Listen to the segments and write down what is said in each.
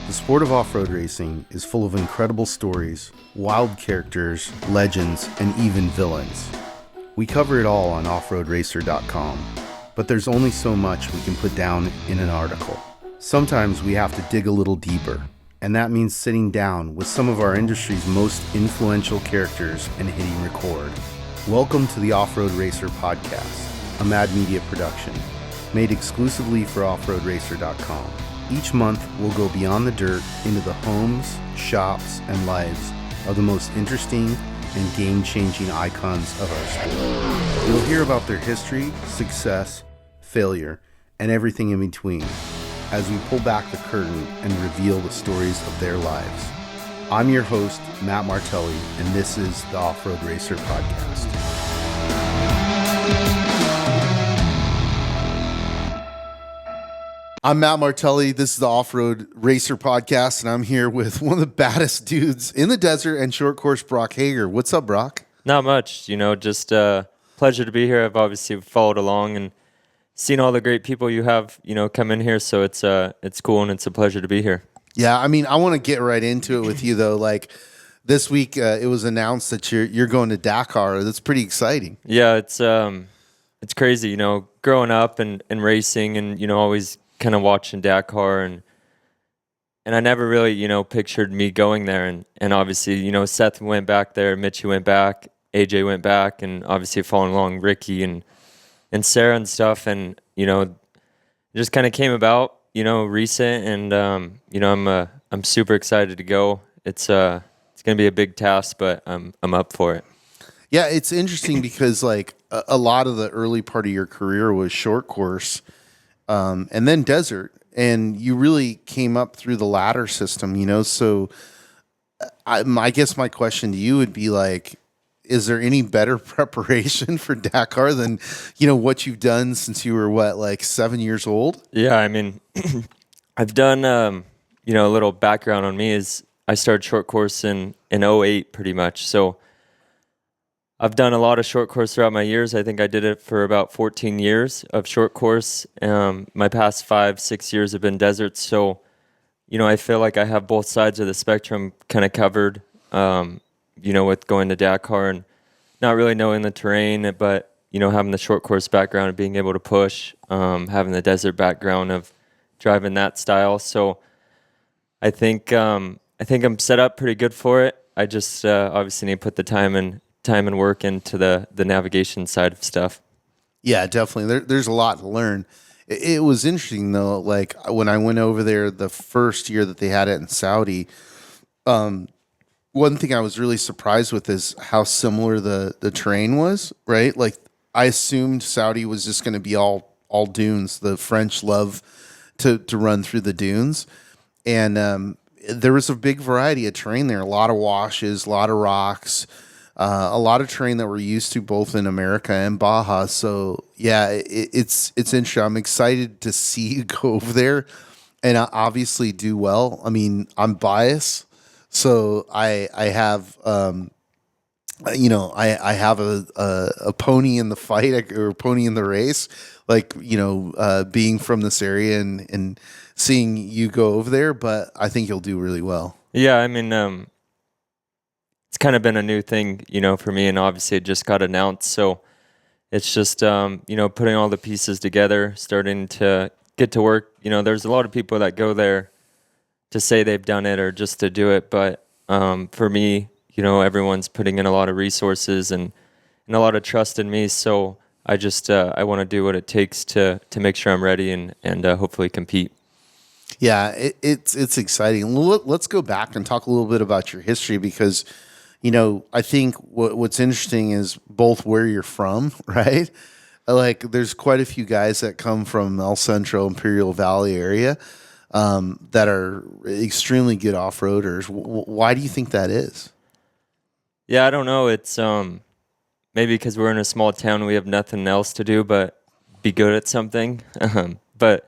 The sport of off-road racing is full of incredible stories, wild characters, legends, and even villains. We cover it all on offroadracer.com, but there's only so much we can put down in an article. Sometimes we have to dig a little deeper, and that means sitting down with some of our industry's most influential characters and hitting record. Welcome to the Off-Road Racer podcast, a Mad Media production, made exclusively for offroadracer.com. Each month, we'll go beyond the dirt into the homes, shops, and lives of the most interesting and game-changing icons of our sport. You'll hear about their history, success, failure, and everything in between as we pull back the curtain and reveal the stories of their lives. I'm your host, Matt Martelli, and this is the Off-Road Racer podcast. I'm Matt Martelli. This is the Off-Road Racer podcast, and I'm here with one of the baddest dudes in the desert and short course, Brock Heger. What's up, Brock? Not much, just pleasure to be here. I've obviously followed along and seen all the great people you have, come in here, so it's cool and it's a pleasure to be here. Yeah, I want to get right into it with you, though. Like, this week, it was announced that you're going to Dakar. That's pretty exciting. Yeah, it's crazy, growing up and racing and, always kind of watching Dakar and I never really, pictured me going there and obviously, Seth went back there, Mitchie went back, AJ went back, and obviously following along Ricky and Sarah and stuff, and it just kind of came about, recent, and I'm super excited to go. It's going to be a big task, but I'm up for it. Yeah, it's interesting because like a lot of the early part of your career was short course. And then desert, and you really came up through the ladder system, so I guess my question to you would be like, is there any better preparation for Dakar than, what you've done since you were 7 years old? Yeah, I've done, a little background on me is I started short course in 08 pretty much, so I've done a lot of short course throughout my years. I think I did it for about 14 years of short course. My past 5-6 years have been desert. So, I feel like I have both sides of the spectrum kind of covered, with going to Dakar and not really knowing the terrain, but, having the short course background and being able to push, having the desert background of driving that style. So I think I'm set up pretty good for it. I just obviously need to put the time and work into the navigation side of stuff. Yeah, definitely. There's a lot to learn. It was interesting though, like when I went over there the first year that they had it in Saudi, one thing I was really surprised with is how similar the terrain was, right? Like I assumed Saudi was just going to be all dunes. The French love to run through the dunes. And there was a big variety of terrain there, a lot of washes, a lot of rocks, a lot of terrain that we're used to both in America and Baja. So yeah, it's interesting. I'm excited to see you go over there and obviously do well. I'm biased, so I have I have a pony in the fight or a pony in the race, being from this area and seeing you go over there. But I think you'll do really well. Yeah, it's kind of been a new thing, for me, and obviously it just got announced. So it's just, putting all the pieces together, starting to get to work. There's a lot of people that go there to say they've done it or just to do it. But for me, everyone's putting in a lot of resources and a lot of trust in me. So I just, I want to do what it takes to make sure I'm ready and hopefully compete. Yeah, it's exciting. Let's go back and talk a little bit about your history because I think what's interesting is both where you're from, right? Like, there's quite a few guys that come from El Centro, Imperial Valley area that are extremely good off-roaders. Why do you think that is? Yeah, I don't know. It's maybe because we're in a small town, we have nothing else to do but be good at something. But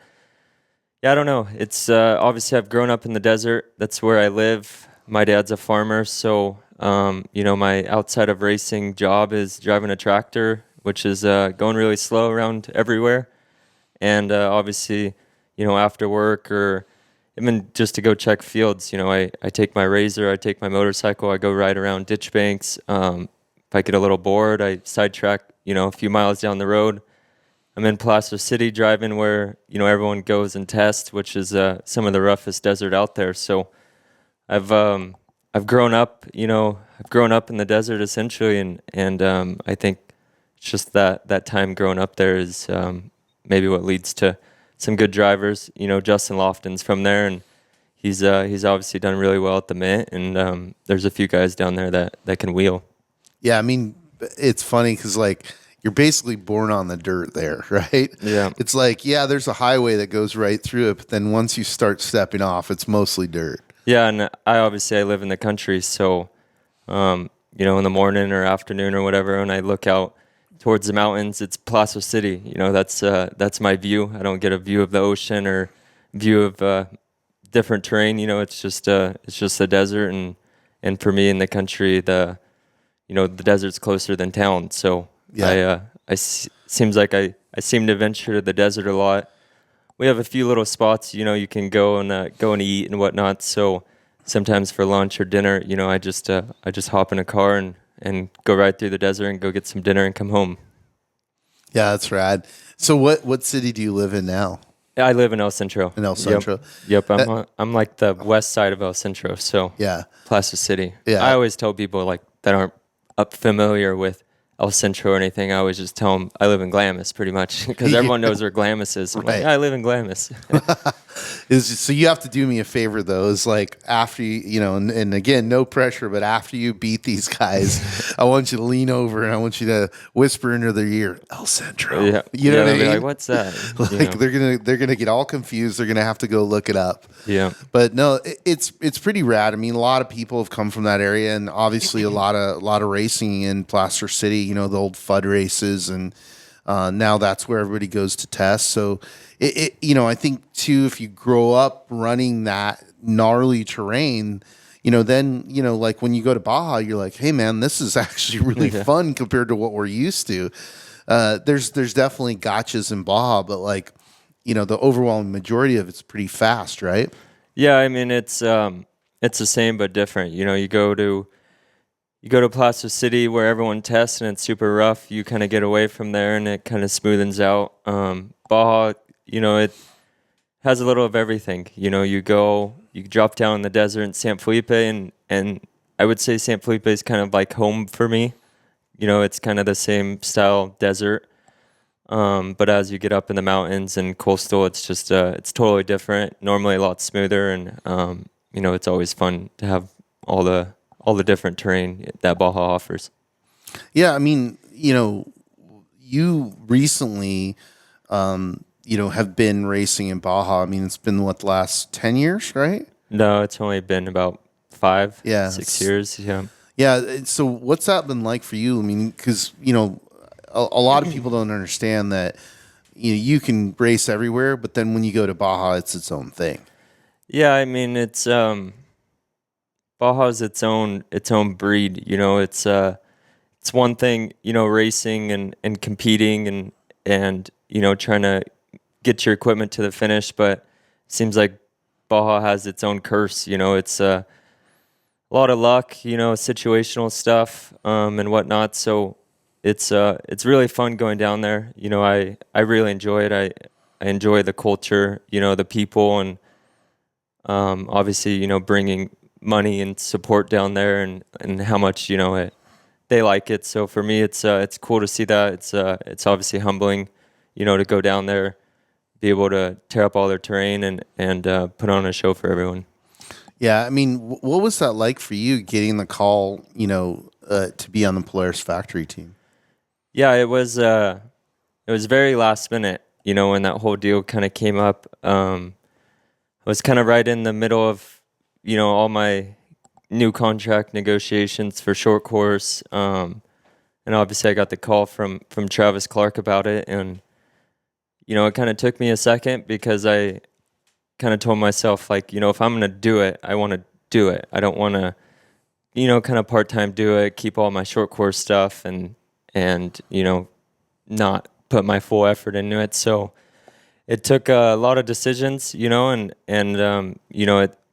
yeah, I don't know. It's obviously I've grown up in the desert. That's where I live. My dad's a farmer, so my outside of racing job is driving a tractor, which is going really slow around everywhere. And obviously, after work or even just to go check fields, I take my razor, I take my motorcycle, I go ride around ditch banks. If I get a little bored, I sidetrack, a few miles down the road. I'm in Placer City driving where, everyone goes and tests, which is some of the roughest desert out there. So I've grown up, I've grown up in the desert essentially, and I think it's just that time growing up there is maybe what leads to some good drivers. Justin Lofton's from there, and he's obviously done really well at the Mint, and there's a few guys down there that can wheel. Yeah, I mean, it's funny because like you're basically born on the dirt there, right? Yeah. It's like, yeah, there's a highway that goes right through it, but then once you start stepping off, it's mostly dirt. Yeah, and I live in the country, so in the morning or afternoon or whatever, when I look out towards the mountains, it's Placer City. That's my view. I don't get a view of the ocean or view of different terrain. It's just the desert, and for me in the country, the desert's closer than town. So yeah. Seems like I seem to venture to the desert a lot. We have a few little spots, you can go and eat and whatnot. So sometimes for lunch or dinner, I just hop in a car and go right through the desert and go get some dinner and come home. Yeah, that's rad. So what city do you live in now? I live in El Centro. In El Centro. Yep. I'm like the west side of El Centro. So yeah, Placer City. Yeah. I always tell people like that aren't familiar with El Centro or anything. I always just tell them I live in Glamis pretty much because everyone knows where Glamis is. I'm like, yeah, I live in Glamis. So you have to do me a favor though, is like after you, and again, no pressure, but after you beat these guys, I want you to lean over and I want you to whisper into their ear, El Centro. Yeah. You know what I mean? Like, what's that? Like they're gonna get all confused. They're gonna have to go look it up. Yeah. But no, it's pretty rad. I mean, a lot of people have come from that area, and obviously a lot of racing in Placer City. The old FUD races, and now that's where everybody goes to test. So I think too, if you grow up running that gnarly terrain, then like when you go to Baja, you're like, hey man, this is actually really fun compared to what we're used to. There's definitely gotchas in Baja, but like the overwhelming majority of it's pretty fast, right? Yeah, I mean it's the same but different. You go to Placer City where everyone tests and it's super rough. You kind of get away from there and it kind of smoothens out. Baja, it has a little of everything. You drop down in the desert in San Felipe, and I would say San Felipe is kind of like home for me. It's kind of the same style desert. But as you get up in the mountains and coastal, it's just it's totally different. Normally a lot smoother, and it's always fun to have all the different terrain that Baja offers. Yeah, I mean, you recently, have been racing in Baja. I mean, it's been the last 10 years, right? No, it's only been about 6 years. Yeah. Yeah. So what's that been like for you? I mean, because, a lot of people don't understand that, you can race everywhere, but then when you go to Baja, it's its own thing. Yeah. I mean, it's, Baja's its own breed. It's one thing, racing and competing and trying to get your equipment to the finish, but it seems like Baja has its own curse. It's a lot of luck, situational stuff and whatnot. So it's really fun going down there. I really enjoy it. I enjoy the culture, the people, and obviously bringing money and support down there, and how much they like it. So for me, it's cool to see that. It's obviously humbling, to go down there, be able to tear up all their terrain and put on a show for everyone. Yeah, I mean, what was that like for you getting the call, to be on the Polaris Factory Team? Yeah, it was very last minute. When that whole deal kind of came up, I was kind of right in the middle of all my new contract negotiations for short course, and obviously I got the call from Travis Clark about it, and it kind of took me a second because I kind of told myself, like, if I'm gonna do it, I want to do it. I don't want to kind of part-time do it, keep all my short course stuff and not put my full effort into it. So it took a lot of decisions, and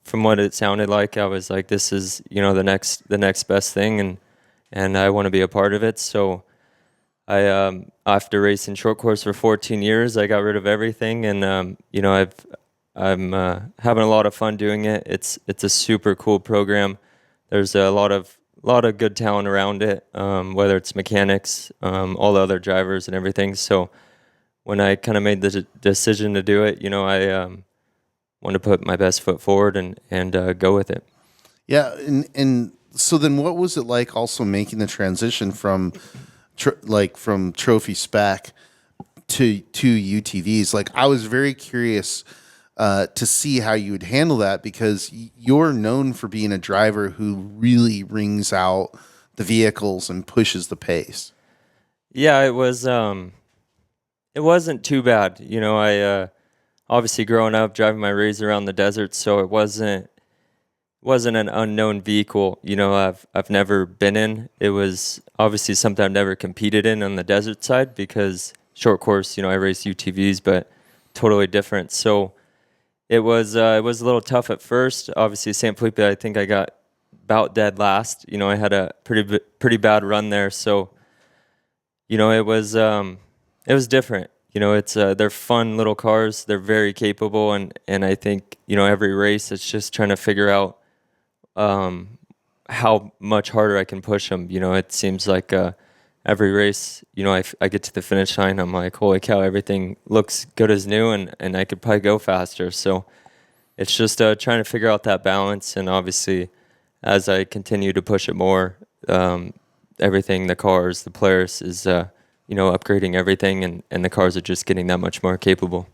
from what it sounded like, I was like, this is, the next best thing, and I want to be a part of it. So after racing short course for 14 years, I got rid of everything, and I'm having a lot of fun doing it. It's a super cool program. There's a lot of good talent around it, whether it's mechanics, all the other drivers and everything. So when I kind of made the decision to do it, I want to put my best foot forward and go with it. Yeah, and so then what was it like also making the transition from from trophy spec to UTVs? Like, I was very curious to see how you would handle that, because you're known for being a driver who really rings out the vehicles and pushes the pace. Yeah, it wasn't too bad. I obviously growing up driving my Razor around the desert, so it wasn't an unknown vehicle. I've never been in. It was obviously something I've never competed in on the desert side, because short course, I race UTVs, but totally different. So it was a little tough at first. Obviously, St. Felipe, I think I got about dead last. I had a pretty bad run there, so it was different. It's they're fun little cars. They're very capable, and I think every race it's just trying to figure out how much harder I can push them. It seems like every race, I get to the finish line, I'm like, holy cow, everything looks good as new, and I could probably go faster. So it's just trying to figure out that balance, and obviously, as I continue to push it more, everything, the cars, the Polaris is, upgrading everything, and the cars are just getting that much more capable.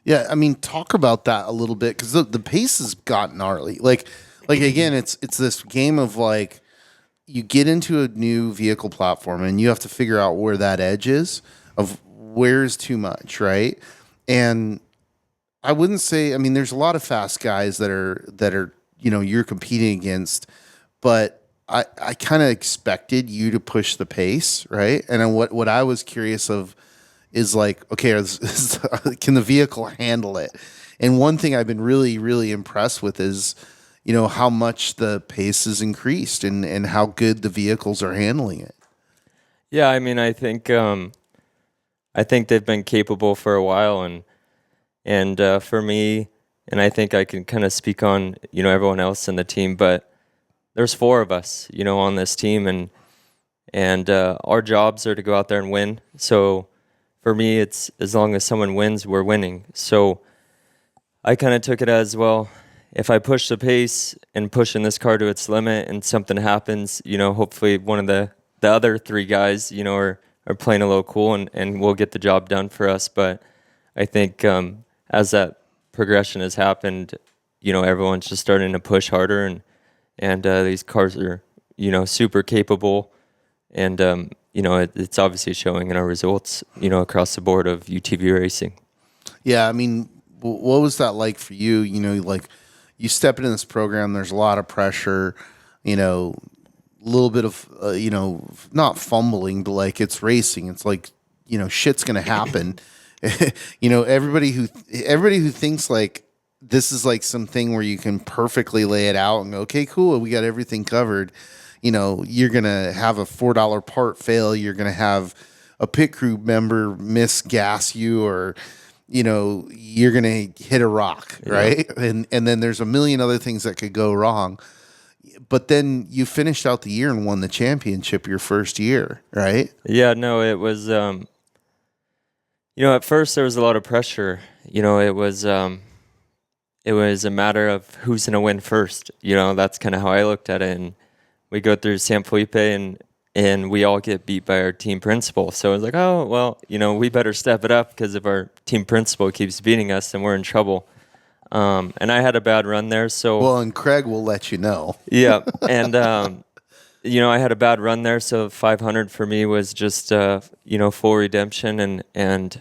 Yeah, I mean, talk about that a little bit, because the pace has gotten gnarly. Like again, it's this game of like, you get into a new vehicle platform and you have to figure out where that edge is of where's too much, right? And I wouldn't say, I mean, there's a lot of fast guys that are you're competing against, but I kind of expected you to push the pace, right? And then what I was curious of is like, okay, can the vehicle handle it? And one thing I've been really, really impressed with is, how much the pace has increased and how good the vehicles are handling it. Yeah, I mean, I think they've been capable for a while, and for me, and I think I can kind of speak on everyone else in the team, but there's four of us, on this team, and our jobs are to go out there and win. So for me, it's as long as someone wins, we're winning. So I kind of took it as, well, if I push the pace and pushing this car to its limit and something happens, hopefully one of the other three guys, are playing a little cool, and we'll get the job done for us. But I think as that progression has happened, everyone's just starting to push harder, and these cars are, super capable, and it's obviously showing in our results, across the board of UTV racing. Yeah, I mean, what was that like for you? Like, you step into this program, there's a lot of pressure, a little bit of, not fumbling, but like, it's racing. It's like, shit's going to happen. Everybody who thinks like this is like something where you can perfectly lay it out and go, okay, cool, we got everything covered. You're going to have a $4 part fail. You're going to have a pit crew member misgas you, or you're going to hit a rock, right? Yeah. And then there's a million other things that could go wrong. But then you finished out the year and won the championship your first year, right? Yeah, no, it was, at first there was a lot of pressure. It was a matter of who's going to win first. That's kind of how I looked at it. And we go through San Felipe, and we all get beat by our team principal. So I was like, oh, well, we better step it up, because if our team principal keeps beating us, then we're in trouble. And I had a bad run there. So well, and Craig will let you know. Yeah, and I had a bad run there. So 500 for me was just full redemption, and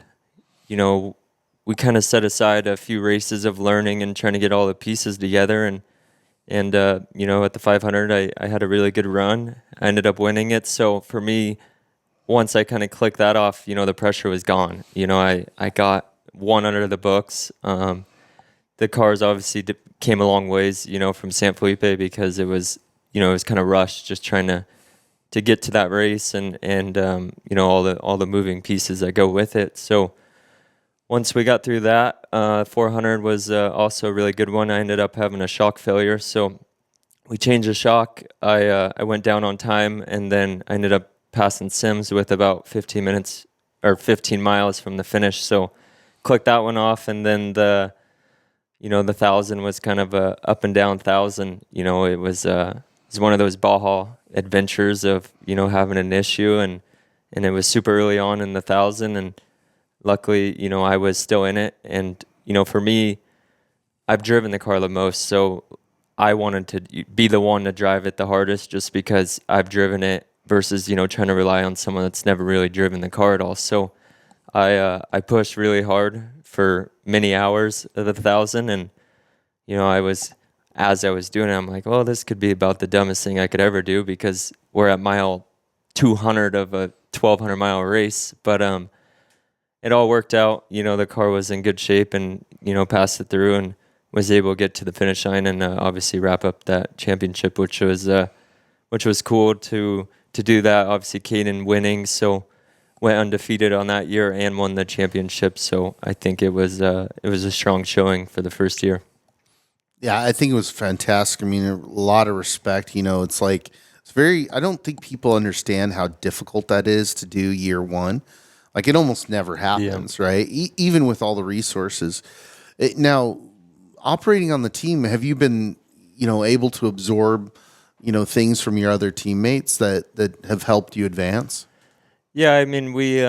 we kind of set aside a few races of learning and trying to get all the pieces together, and at the 500 I had a really good run. I ended up winning it. So for me, once I kind of clicked that off, the pressure was gone. I got one under the books. The cars obviously came a long ways, from San Felipe, because it was kind of rushed, just trying to get to that race, and all the moving pieces that go with it. So once we got through that, 400 was also a really good one. I ended up having a shock failure, so we changed the shock. I went down on time, and then I ended up passing Sims with about 15 minutes or 15 miles from the finish. So clicked that one off, and then the 1,000 was kind of a up and down 1,000. It was one of those Baja adventures of having an issue, and it was super early on in the 1,000, and luckily I was still in it. And for me, I've driven the car the most, so I wanted to be the one to drive it the hardest, just because I've driven it versus trying to rely on someone that's never really driven the car at all. So I pushed really hard for many hours of the 1,000, and as I was doing it, I'm like, well, this could be about the dumbest thing I could ever do, because we're at mile 200 of a 1,200 mile race. But it all worked out. The car was in good shape, and passed it through, and was able to get to the finish line, and obviously wrap up that championship, which was cool to do that. Obviously, Caden winning, so went undefeated on that year and won the championship. So I think it was a strong showing for the first year. Yeah, I think it was fantastic. I mean, a lot of respect. It's like, I don't think people understand how difficult that is to do year one. Like, it almost never happens, right? Even with all the resources. Now, operating on the team, have you been, able to absorb, things from your other teammates that have helped you advance? Yeah, I mean, we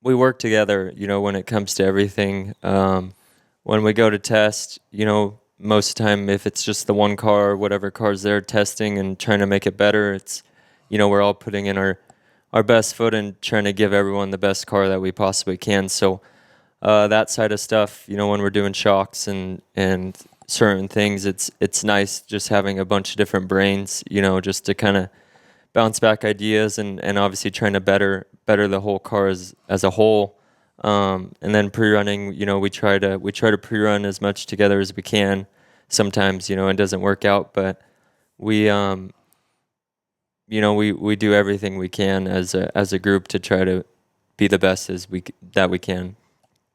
work together, when it comes to everything. When we go to test, most of the time, if it's just the one car, whatever cars they're testing and trying to make it better, it's, we're all putting in our best foot and trying to give everyone the best car that we possibly can. So that side of stuff, when we're doing shocks and certain things, it's nice just having a bunch of different brains, just to kind of bounce back ideas, and obviously trying to better the whole car as a whole. And then pre-running, we try to pre-run as much together as we can. Sometimes, it doesn't work out, but we we do everything we can as a group to try to be the best that we can.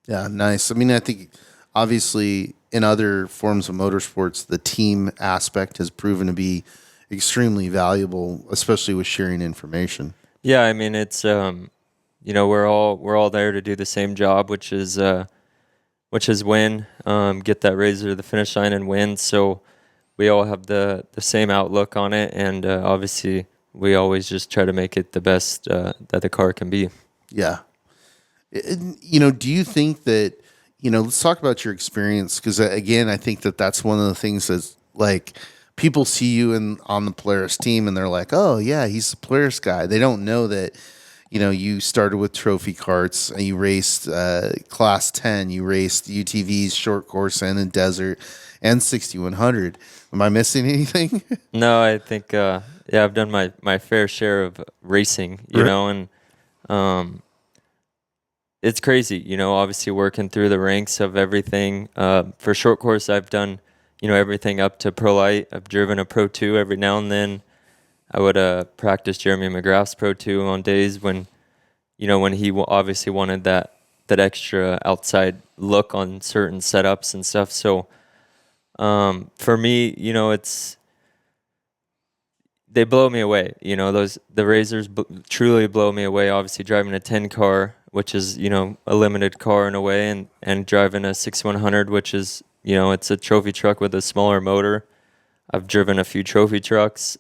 Yeah, nice. I mean, I think obviously in other forms of motorsports, the team aspect has proven to be extremely valuable, especially with sharing information. Yeah, I mean, it's we're all there to do the same job, which is win, get that razor to the finish line and win. So we all have the same outlook on it, and obviously we always just try to make it the best that the car can be. Yeah. Do you think that, let's talk about your experience, because again, I think that that's one of the things that's like, people see you on the Polaris team and they're like, oh yeah, he's the Polaris guy. They don't know that, you started with Trophy Karts and you raced Class 10, you raced UTVs, short course and in desert, and 6100. Am I missing anything? No, I think I've done my fair share of racing, and it's crazy, obviously working through the ranks of everything. For short course, I've done, everything up to Pro Light. I've driven a Pro 2 every now and then. I would practice Jeremy McGrath's Pro 2 on days when he obviously wanted that extra outside look on certain setups and stuff. So for me, they blow me away. The Razors truly blow me away. Obviously driving a 10 car, which is, a limited car in a way, and driving a 6100, which is, it's a trophy truck with a smaller motor. I've driven a few trophy trucks.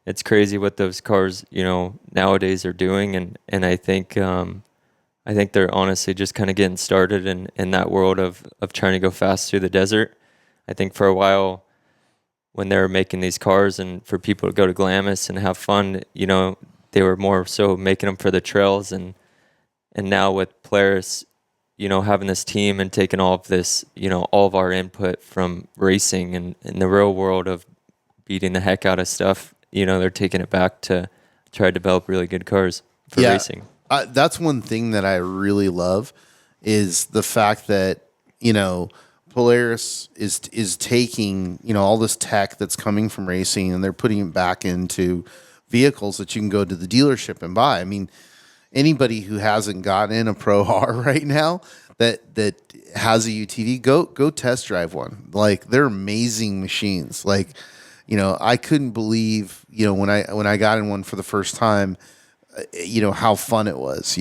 It's crazy what those cars, nowadays are doing, and I think they're honestly just kind of getting started in that world of trying to go fast through the desert. I think for a while, when they were making these cars and for people to go to Glamis and have fun, they were more so making them for the trails, and now with Polaris, having this team and taking all of this, all of our input from racing and in the real world of beating the heck out of stuff, they're taking it back to try to develop really good cars for racing. That's one thing that I really love is the fact that, Polaris is taking, all this tech that's coming from racing, and they're putting it back into vehicles that you can go to the dealership and buy. I mean, anybody who hasn't gotten in a Pro R right now that has a UTV, go test drive one. Like, they're amazing machines. Like, I couldn't believe, when I got in one for the first time, how fun it was,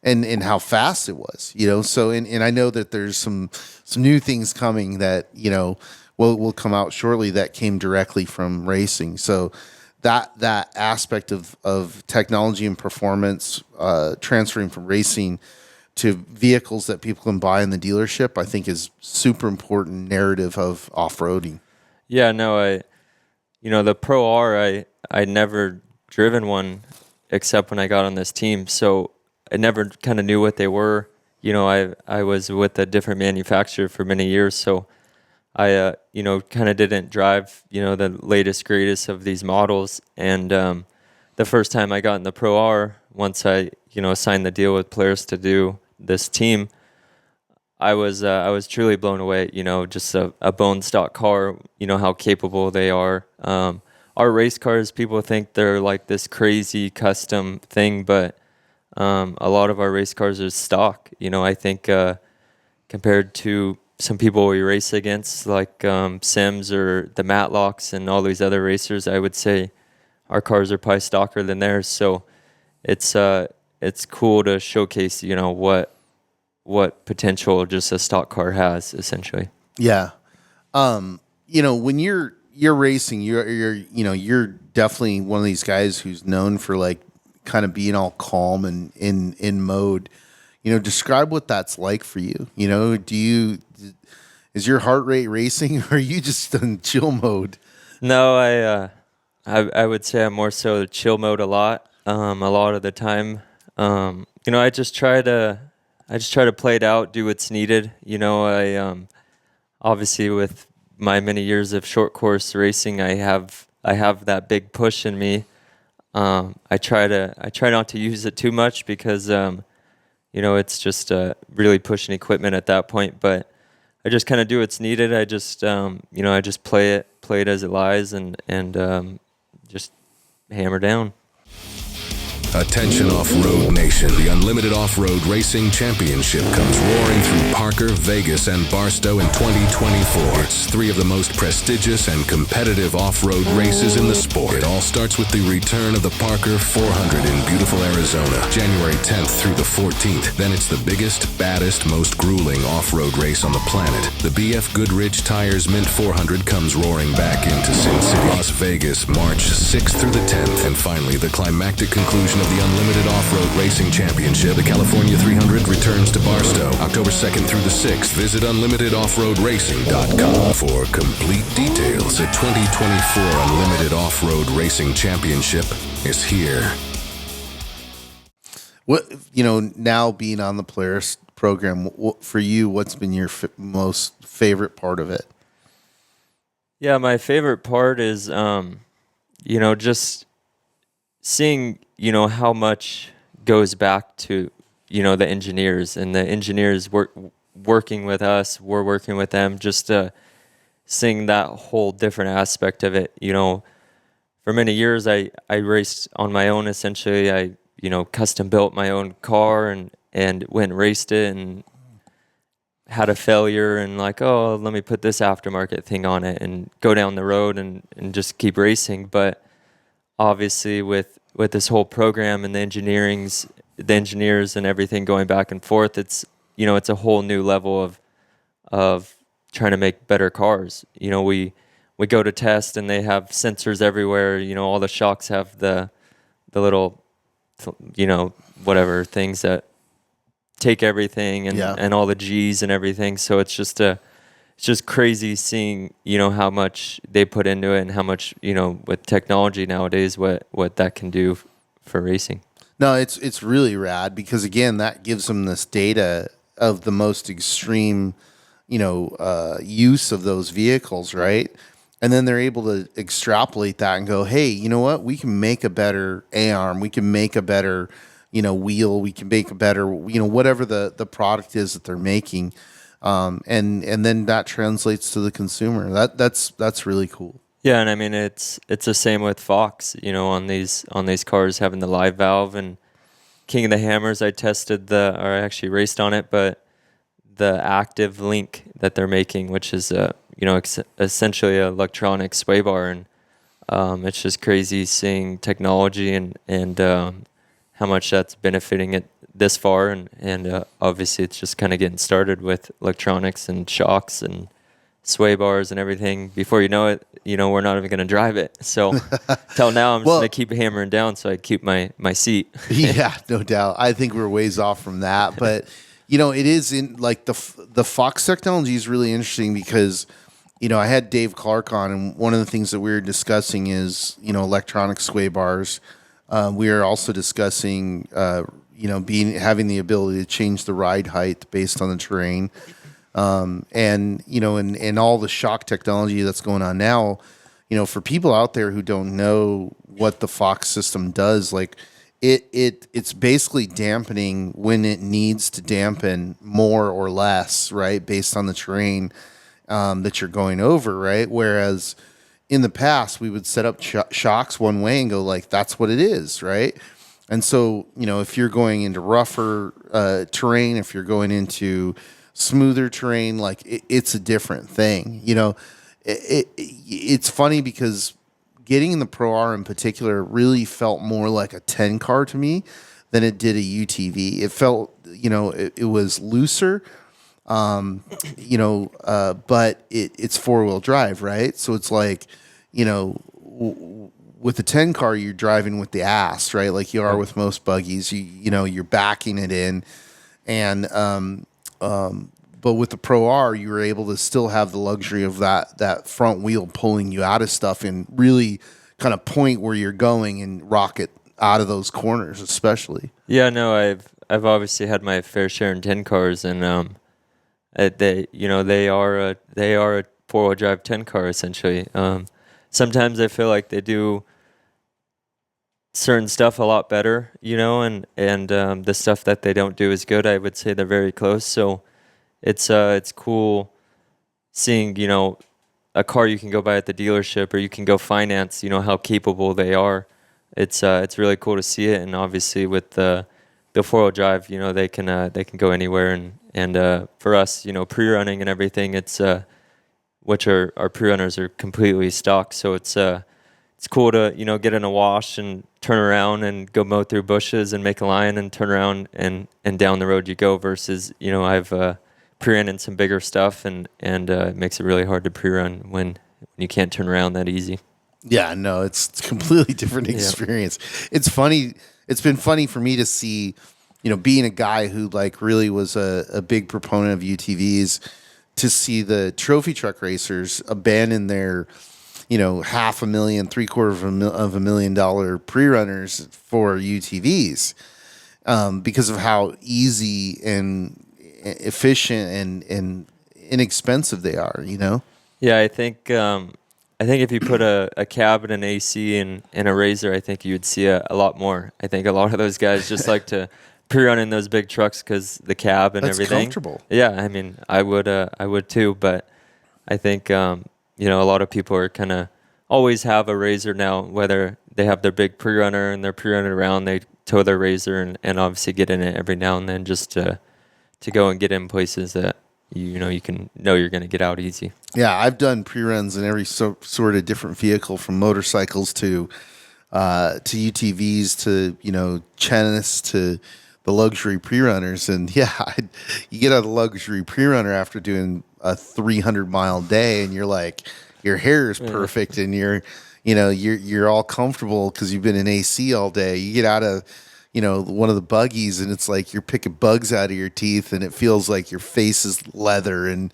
and how fast it was, So, and I know that there's some new things coming that, will come out shortly that came directly from racing. So that aspect of technology and performance, transferring from racing to vehicles that people can buy in the dealership, I think is super important narrative of off-roading. Yeah, no, the Pro R, I never driven one except when I got on this team. So I never kind of knew what they were. I was with a different manufacturer for many years, so I, kind of didn't drive, the latest, greatest of these models. And the first time I got in the Pro R, once I, signed the deal with Polaris to do this team, I was truly blown away. Just a bone stock car. How capable they are. Our race cars, people think they're like this crazy custom thing, but a lot of our race cars are stock. I think compared to some people we race against, like Sims or the Matlocks and all these other racers, I would say our cars are probably stocker than theirs. So it's cool to showcase, what potential just a stock car has, essentially. Yeah. When you're racing, you're definitely one of these guys who's known for like kind of being all calm and in mode. Describe what that's like for you. Is your heart rate racing, or are you just in chill mode? No, I would say I'm more so chill mode a lot of the time. I just try to play it out, do what's needed. I obviously with my many years of short course racing, I have that big push in me. I try not to use it too much because it's just really pushing equipment at that point. But I just kind of do what's needed. I just I just play it as it lies, and just hammer down. Attention Off-Road Nation. The Unlimited Off-Road Racing Championship comes roaring through Parker, Vegas, and Barstow in 2024. It's three of the most prestigious and competitive off-road races in the sport. It all starts with the return of the Parker 400 in beautiful Arizona, January 10th through the 14th. Then it's the biggest, baddest, most grueling off-road race on the planet. The BF Goodrich Tires Mint 400 comes roaring back into Sin City, Las Vegas, March 6th through the 10th. And finally, the climactic conclusion of the Unlimited Off-Road Racing Championship, the California 300, returns to Barstow, October 2nd through the 6th. Visit unlimitedoffroadracing.com for complete details. The 2024 Unlimited Off-Road Racing Championship is here. What, now being on the Polaris program, for you, what's been your most favorite part of it? Yeah, my favorite part is, just seeing, how much goes back to, the engineers, and the engineers working with us, we're working with them, just seeing that whole different aspect of it. For many years, I raced on my own, essentially. I, custom built my own car and went and raced it and had a failure and like, oh, let me put this aftermarket thing on it and go down the road and just keep racing. But obviously with this whole program and the engineers and everything going back and forth, it's it's a whole new level of trying to make better cars. We go to test and they have sensors everywhere. All the shocks have the little whatever things that take everything and all the G's and everything. So it's just crazy seeing, how much they put into it and how much, with technology nowadays, what that can do for racing. No, it's really rad because, again, that gives them this data of the most extreme, use of those vehicles, right? And then they're able to extrapolate that and go, hey, you know what? We can make a better A-arm. We can make a better, wheel. We can make a better, whatever the product is that they're making, and then that translates to the consumer. That's really cool. Yeah, and I mean it's the same with Fox, on these cars having the live valve, and King of the Hammers. I actually raced on it, but the active link that they're making, which is essentially an electronic sway bar, and it's just crazy seeing technology and how much that's benefiting it this far, and obviously it's just kind of getting started with electronics and shocks and sway bars and everything. Before you know it, we're not even going to drive it. So till now, I'm just going to keep hammering down so I keep my seat. Yeah, no doubt. I think we're ways off from that, but it is in like the Fox technology is really interesting because I had Dave Clark on, and one of the things that we were discussing is electronic sway bars. We are also discussing having the ability to change the ride height based on the terrain. And all the shock technology that's going on now, for people out there who don't know what the Fox system does, like it's basically dampening when it needs to dampen more or less, right? Based on the terrain, that you're going over, right? Whereas in the past we would set up shocks one way and go like, that's what it is. Right. And so, if you're going into rougher, terrain, if you're going into smoother terrain, like it's a different thing. It's funny because getting in the Pro R in particular really felt more like a 10 car to me than it did a UTV. It felt, it was looser, but it's 4-wheel drive, right? So it's like, with the 10 car, you're driving with the ass, right? Like you are with most buggies. You're backing it in, and but with the Pro R, you were able to still have the luxury of that front wheel pulling you out of stuff and really kind of point where you're going and rocket out of those corners, especially. Yeah, no, I've obviously had my fair share in 10 cars, and they are a 4-wheel drive 10 car essentially. Sometimes I feel like they do certain stuff a lot better, and the stuff that they don't do as good, I would say they're very close. So it's cool seeing, a car you can go buy at the dealership or you can go finance, how capable they are. It's really cool to see it. And obviously with the 4-wheel drive, they can go anywhere. And for us, pre-running and everything, which our pre-runners are completely stock. So it's cool to, get in a wash and turn around and go mow through bushes and make a line and turn around and down the road you go versus, I've pre-run in some bigger stuff and it makes it really hard to pre-run when you can't turn around that easy. Yeah, no, it's a completely different experience. Yeah. It's funny. It's been funny for me to see, being a guy who like really was a big proponent of UTVs, to see the trophy truck racers abandon their, $500,000, $750,000 pre-runners for UTVs, because of how easy and efficient and inexpensive they are, Yeah, I think if you put a cab and an AC in a Razor, I think you would see a lot more. I think a lot of those guys just like to pre-run in those big trucks because the cab and everything. That's comfortable. Yeah, I mean, I would too, but I think a lot of people are kind of always have a Razor now, whether they have their big pre-runner and they're pre-running around, they tow their Razor and obviously get in it every now and then just to go and get in places that you you're going to get out easy. Yeah, I've done pre-runs in every sort of different vehicle, from motorcycles to UTVs to Chenis to the luxury pre-runners. And yeah, you get out of the luxury pre-runner after doing a 300-mile day, and you're like, your hair is perfect, and you're all comfortable because you've been in AC all day. You get out of one of the buggies, and it's like you're picking bugs out of your teeth, and it feels like your face is leather and,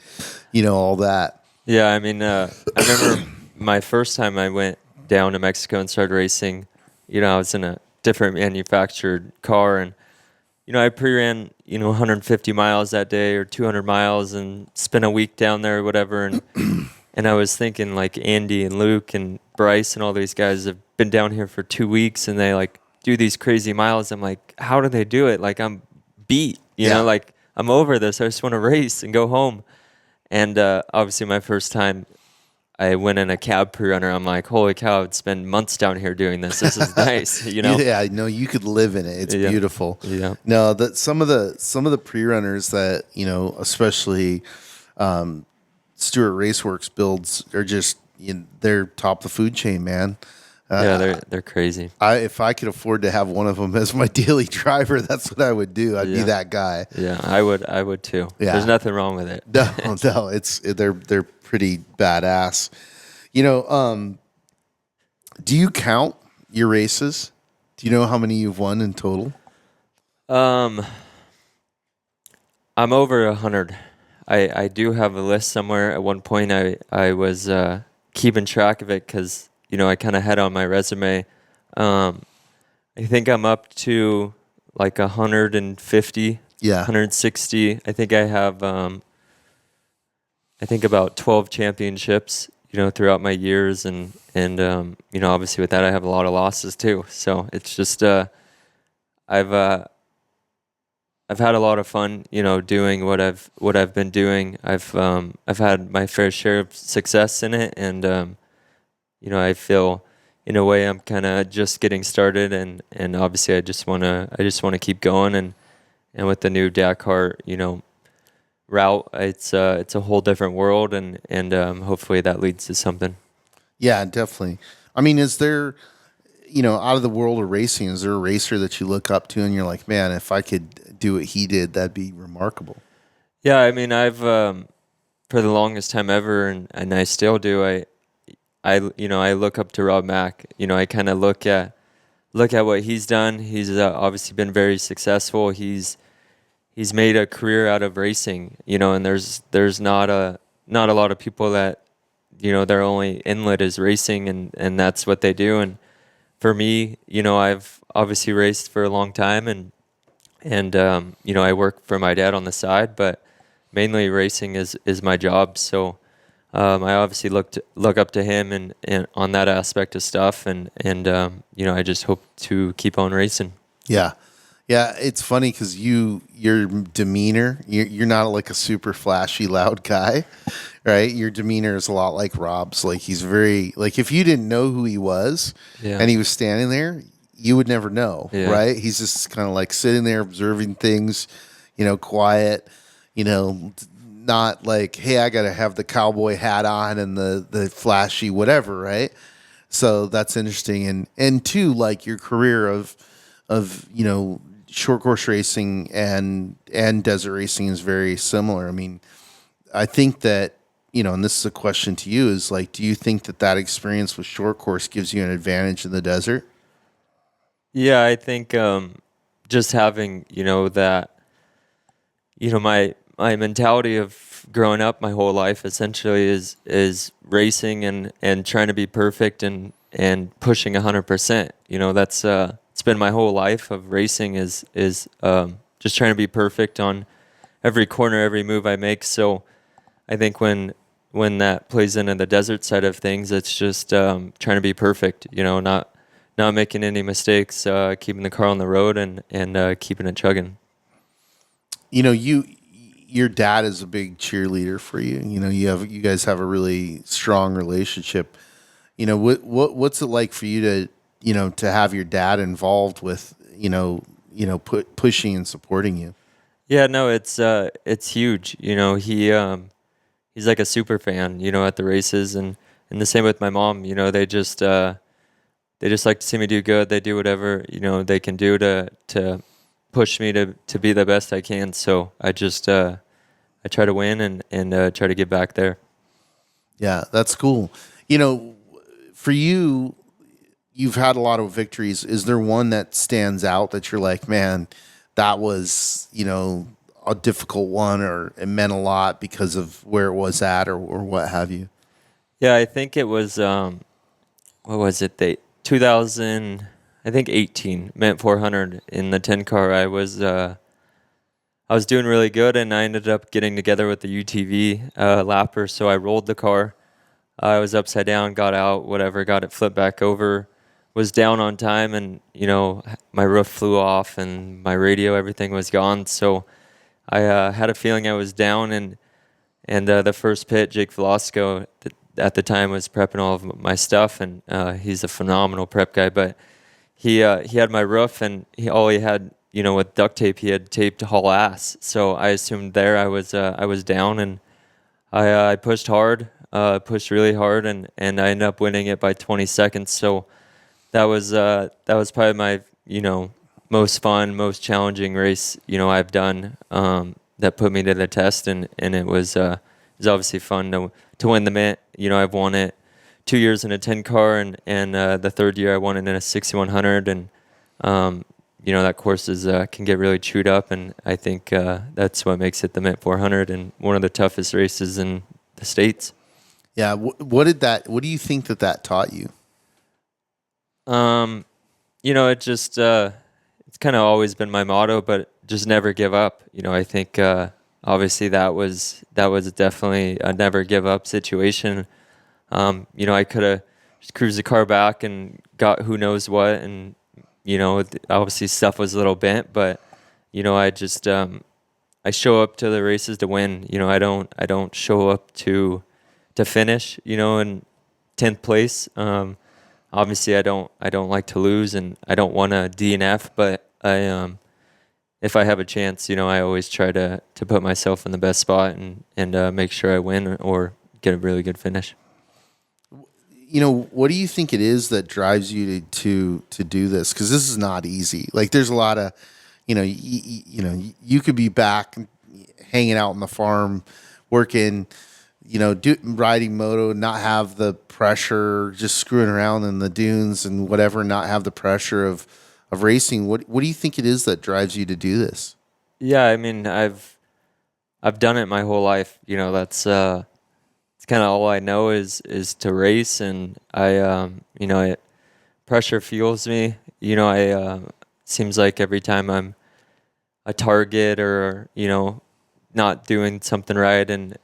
all that. Yeah, I mean, I remember my first time I went down to Mexico and started racing, I was in a different manufactured car, and, I pre-ran, 150 miles that day or 200 miles and spent a week down there or whatever. And I was thinking like Andy and Luke and Bryce and all these guys have been down here for 2 weeks, and they like do these crazy miles. I'm like, how do they do it? Like, I'm beat, you Yeah. know, like I'm over this. I just want to race and go home. And obviously my first time I went in a cab pre-runner. I'm like, holy cow, I'd spend months down here doing this. This is nice, you know? Yeah, I know you could live in it. It's Yeah. beautiful. Yeah. No, that some of the pre-runners that, you know, especially Stewart Raceworks builds are just, you know, they're top of the food chain, man. Yeah, they're crazy. If I could afford to have one of them as my daily driver, that's what I would do. I'd be Yeah. that guy. Yeah, I would too. Yeah. There's nothing wrong with it. No, they're pretty badass. You know, do you count your races? Do you know how many you've won in total? I'm over 100. I do have a list somewhere. At one point, I was keeping track of it because, you know, I kind of had on my resume. I think I'm up to like 150, Yeah. 160. I think I have, I think about 12 championships, you know, throughout my years. And you know, obviously with that, I have a lot of losses too. So it's just, I've had a lot of fun, you know, doing what I've been doing. I've had my fair share of success in it, and you know, I feel in a way I'm kind of just getting started, and obviously I just wanna keep going, and with the new Dakar, you know, route, it's a whole different world, and hopefully that leads to something. Yeah, definitely. I mean, is there, you know, out of the world of racing, is there a racer that you look up to and you're like, man, if I could do what he did, that'd be remarkable? Yeah, I mean, I've for the longest time ever, and I still do. I you know, I look up to Rob Mack. You know, I kind of look at what he's done. He's obviously been very successful. He's made a career out of racing. You know, and there's not a lot of people that, you know, their only inlet is racing, and that's what they do. And for me, you know, I've obviously raced for a long time, and you know, I work for my dad on the side, but mainly racing is my job. So I obviously look up to him and on that aspect of stuff, and you know, I just hope to keep on racing. Yeah. Yeah, it's funny because your demeanor, you're not like a super flashy, loud guy, right? Your demeanor is a lot like Rob's. Like, he's very, like, if you didn't know who he was and he was standing there, you would never know, right? He's just kind of like sitting there observing things, you know, quiet, you know, not like, hey, I got to have the cowboy hat on and the flashy whatever, right? So that's interesting. And two, like, your career of you know, short course racing and desert racing is very similar. I mean, I think that, you know, and this is a question to you, is like, do you think that experience with short course gives you an advantage in the desert? Yeah, I think just having, you know, that, you know, my mentality of growing up my whole life essentially is racing and trying to be perfect and pushing 100%. You know, that's it's been my whole life of racing is just trying to be perfect on every corner, every move I make. So I think when that plays into the desert side of things, it's just trying to be perfect, you know, not making any mistakes, keeping the car on the road and keeping it chugging. You know, your dad is a big cheerleader for you. You know, you guys have a really strong relationship. You know, what's it like for you to, you know, to have your dad involved with, you know, pushing and supporting you? Yeah, no, it's huge. You know, he's like a super fan, you know, at the races, and the same with my mom. You know, they just like to see me do good. They do whatever, you know, they can do to push me to be the best I can. So I just I try to win and try to get back there. Yeah, that's cool. You know, for you, you've had a lot of victories. Is there one that stands out that you're like, man, that was, you know, a difficult one, or it meant a lot because of where it was at, or what have you? Yeah, I think it was what was it? 2018 Mint 400 in the 10 car. I was doing really good, and I ended up getting together with the UTV lapper. So I rolled the car. I was upside down, got out, whatever, got it flipped back over was down on time, and my roof flew off and my radio, everything was gone. So I had a feeling I was down, and the first pit, Jake Velasco at the time was prepping all of my stuff, and he's a phenomenal prep guy, but he had my roof, and all he had, with duct tape, he had taped haul ass. So I assumed there I was down, and I pushed hard, pushed really hard, and I ended up winning it by 20 seconds. So that was probably my most fun, most challenging race I've done, that put me to the test, and it was obviously fun to win the Mint. I've won it 2 years in a 10 car, and the third year I won it in a 6100, and that course can get really chewed up, and I think that's what makes it the Mint 400 and one of the toughest races in the States. Yeah. What do you think that taught you? It just it's kind of always been my motto, but just never give up. I think obviously that was definitely a never give up situation. I could have just cruised the car back and got who knows what, and obviously stuff was a little bent, but I just I show up to the races to win. I don't show up to finish, in 10th place. Obviously I don't like to lose, and I don't want to DNF, but if I have a chance, I always try to put myself in the best spot and make sure I win or get a really good finish. What do you think it is that drives you to do this? Because this is not easy. Like, there's a lot of, you could be back hanging out on the farm, working, riding moto, not have the pressure, just screwing around in the dunes and whatever, not have the pressure of racing. What do you think it is that drives you to do this? Yeah, I mean, I've done it my whole life. That's it's kind of all I know is to race, and pressure fuels me. Seems like every time I'm a target or not doing something right, and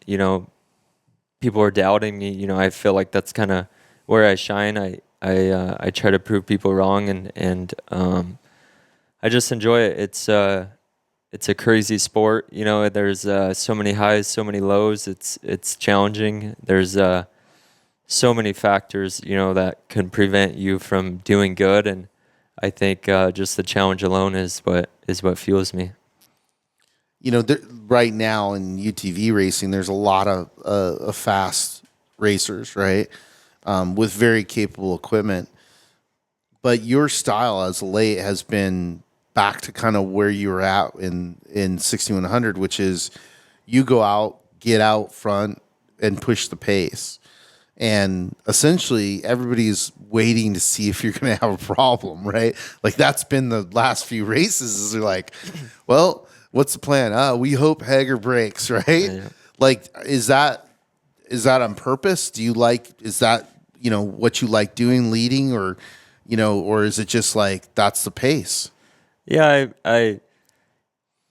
people are doubting me, I feel like that's kind of where I shine. I try to prove people wrong, and I just enjoy it. It's a crazy sport. There's so many highs, so many lows. It's challenging. There's so many factors, that can prevent you from doing good, and I think just the challenge alone is what fuels me. Right now in UTV racing, there's a lot of fast racers, right? With very capable equipment. But your style as of late has been back to kind of where you were at in 6100, which is you go out, get out front, and push the pace. And essentially, everybody's waiting to see if you're going to have a problem, right? Like, that's been the last few races. Is they're like, well, what's the plan? We hope Heger breaks, right? Yeah. Like, is that on purpose? Is that, what you like doing, leading, or is it just like, that's the pace? Yeah, I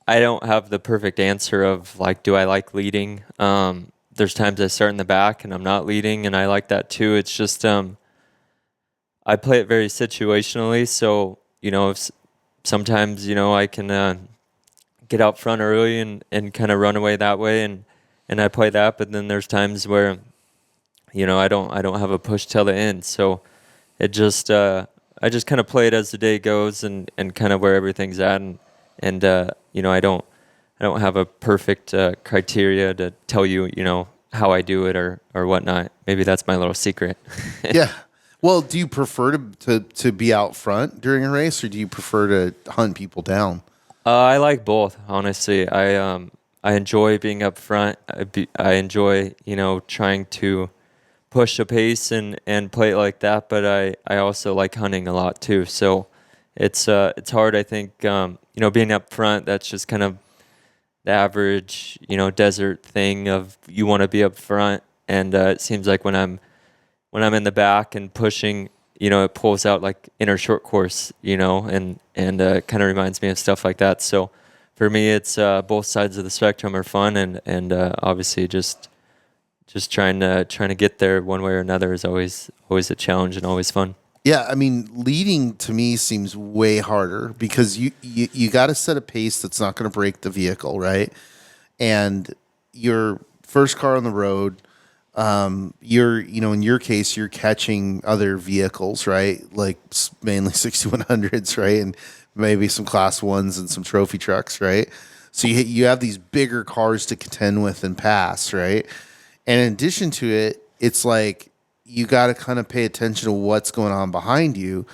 don't have the perfect answer of like, do I like leading? There's times I start in the back and I'm not leading, and I like that too. It's just I play it very situationally. So if sometimes I can get out front early and kind of run away that way, and I play that. But then there's times where I don't have a push till the end. So it just I just kind of play it as the day goes, and kind of where everything's at, and I don't have a perfect criteria to tell you how I do it or whatnot. Maybe that's my little secret. Yeah. Well, do you prefer to be out front during a race, or do you prefer to hunt people down? I like both, honestly. I enjoy being up front. I enjoy trying to push a pace and play it like that, but I also like hunting a lot too. So it's hard, I think, being up front, that's just kind of the average, desert thing of you want to be up front. And it seems like when I'm in the back and pushing, it pulls out like inner short course, and kind of reminds me of stuff like that. So for me, it's both sides of the spectrum are fun, and obviously just trying to get there one way or another is always a challenge and always fun. Yeah, I mean, leading to me seems way harder because you got to set a pace that's not going to break the vehicle, right? And your first car on the road, you're, in your case, you're catching other vehicles, right? Like mainly 6100s, right? And maybe some class ones and some trophy trucks, right? So you have these bigger cars to contend with and pass, right? And in addition to it, it's like you got to kind of pay attention to what's going on behind you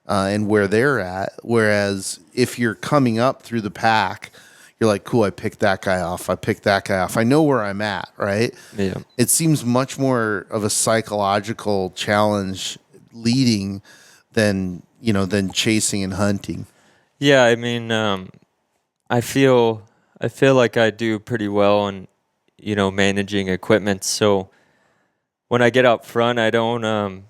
and where they're at. Whereas if you're coming up through the pack, you're like, cool, I picked that guy off. I picked that guy off. I know where I'm at, right? Yeah. It seems much more of a psychological challenge leading than chasing and hunting. Yeah, I mean, I feel like I do pretty well on, managing equipment. So when I get up front, I don't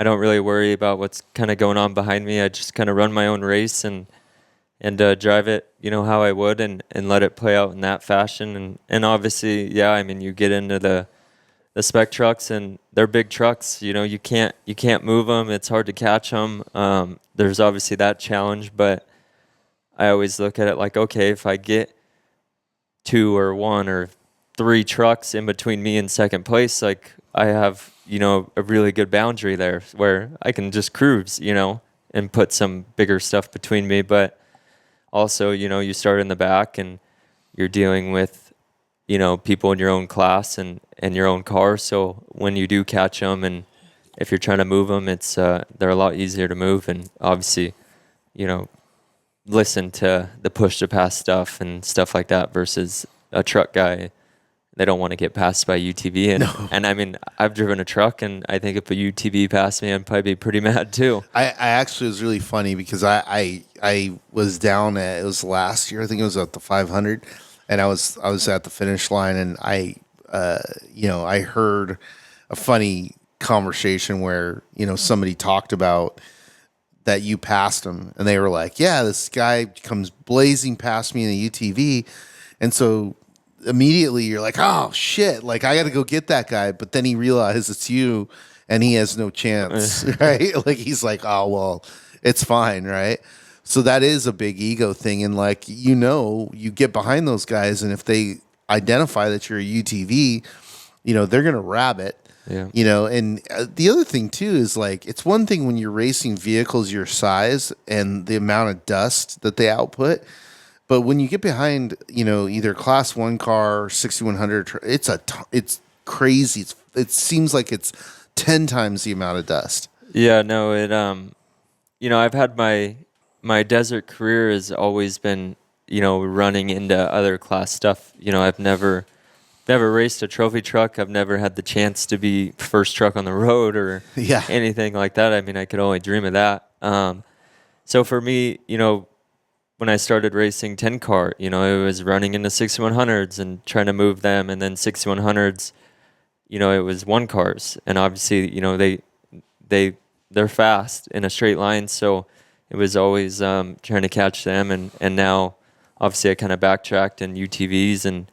really worry about what's kind of going on behind me. I just kind of run my own race and drive it, how I would, and let it play out in that fashion. And obviously, yeah, I mean, you get into the spec trucks, and they're big trucks. You can't move them. It's hard to catch them. There's obviously that challenge, but I always look at it like, okay, if I get 2 or 1 or 3 trucks in between me and second place, like I have, a really good boundary there where I can just cruise, and put some bigger stuff between me. But also, you start in the back and you're dealing with, people in your own class and your own car. So when you do catch them, and if you're trying to move them, it's they're a lot easier to move. And obviously, listen to the push to pass stuff and stuff like that versus a truck guy. They don't want to get passed by UTV. And I mean, I've driven a truck, and I think if a UTV passed me, I'd probably be pretty mad too. I actually was really funny because I was down it was last year. I think it was at the 500, and I was at the finish line, and I heard a funny conversation where somebody talked about that you passed them, and they were like, yeah, this guy comes blazing past me in a UTV, and so immediately you're like, oh shit, like I got to go get that guy. But then he realizes it's you and he has no chance, right? Like he's like, oh, well, it's fine, right? So that is a big ego thing. And like, you get behind those guys, and if they identify that you're a UTV, they're going to rabbit. Yeah. And the other thing too is like, it's one thing when you're racing vehicles your size and the amount of dust that they output. But when you get behind, either class 1 car or 6100, it's crazy. It seems like it's 10 times the amount of dust. Yeah, no, I've had my desert career has always been, running into other class stuff. I've never raced a trophy truck. I've never had the chance to be first truck on the road or anything like that. I mean, I could only dream of that. So for me, when I started racing 10 car, it was running into 6100s and trying to move them, and then 6100s, it was 1 cars, and obviously, they're fast in a straight line, so it was always trying to catch them, and now obviously I kind of backtracked in UTVs, and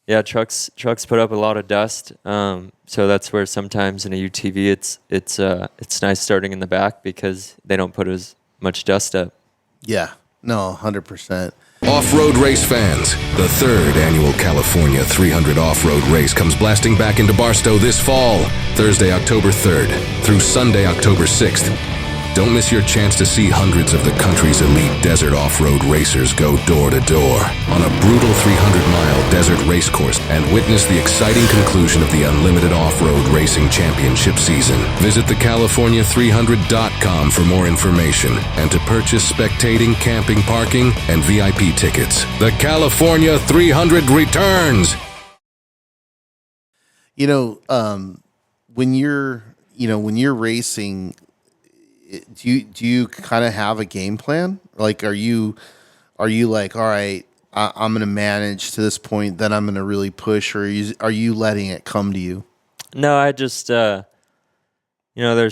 yeah, trucks put up a lot of dust, so that's where sometimes in a UTV it's nice starting in the back because they don't put as much dust up. Yeah. No, 100%. Off-road race fans, the 3rd annual California 300 off-road race comes blasting back into Barstow this fall, Thursday, October 3rd through Sunday, October 6th. Don't miss your chance to see hundreds of the country's elite desert off-road racers go door to door on a brutal 300-mile desert race course and witness the exciting conclusion of the Unlimited Off-Road Racing Championship season. Visit thecalifornia300.com for more information and to purchase spectating, camping, parking, and VIP tickets. The California 300 returns! When you're racing, do you kind of have a game plan? Like, are you like, all right, I'm going to manage to this point, then I'm going to really push, or are you letting it come to you? No, I just, there's